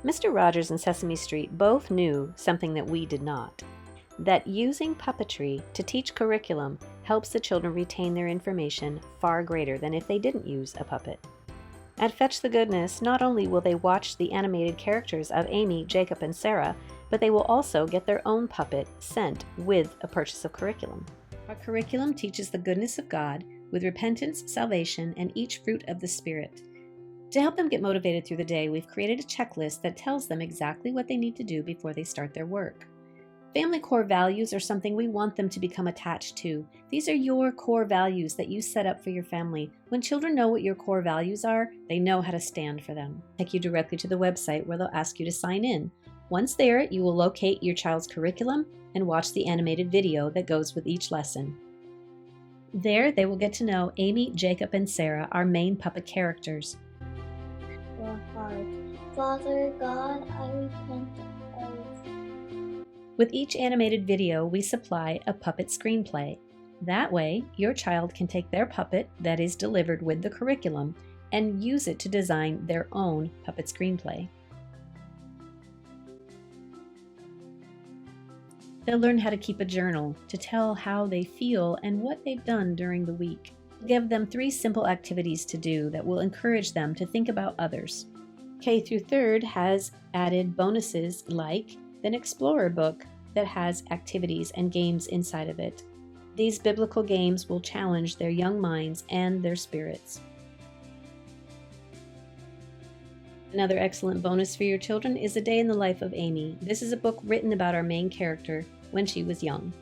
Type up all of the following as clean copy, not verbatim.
Mr. Rogers and Sesame Street both knew something that we did not, that using puppetry to teach curriculum helps the children retain their information far greater than if they didn't use a puppet. At Fetch the Goodness, not only will they watch the animated characters of Amy, Jacob, and Sarah, but they will also get their own puppet sent with a purchase of curriculum. Our curriculum teaches the goodness of God with repentance, salvation, and each fruit of the Spirit. To help them get motivated through the day, we've created a checklist that tells them exactly what they need to do before they start their work. Family core values are something we want them to become attached to. These are your core values that you set up for your family. When children know what your core values are, they know how to stand for them. Take you directly to the website where they'll ask you to sign in. Once there, you will locate your child's curriculum and watch the animated video that goes with each lesson. There, they will get to know Amy, Jacob, and Sarah, our main puppet characters. Your heart. Father God, I repent of. With each animated video, we supply a puppet screenplay. That way, your child can take their puppet that is delivered with the curriculum and use it to design their own puppet screenplay. They'll learn how to keep a journal to tell how they feel and what they've done during the week. Give them 3 simple activities to do that will encourage them to think about others. K-3rd has added bonuses like an Explorer book that has activities and games inside of it. These biblical games will challenge their young minds and their spirits. Another excellent bonus for your children is A Day in the Life of Amy. This is a book written about our main character when she was young.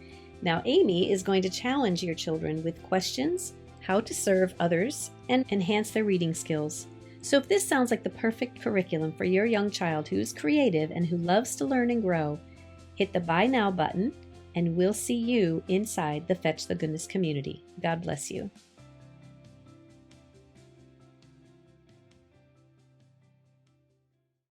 Now Amy is going to challenge your children with questions, how to serve others, and enhance their reading skills. So if this sounds like the perfect curriculum for your young child who's creative and who loves to learn and grow, hit the Buy Now button and we'll see you inside the Fetch the Goodness community. God bless you.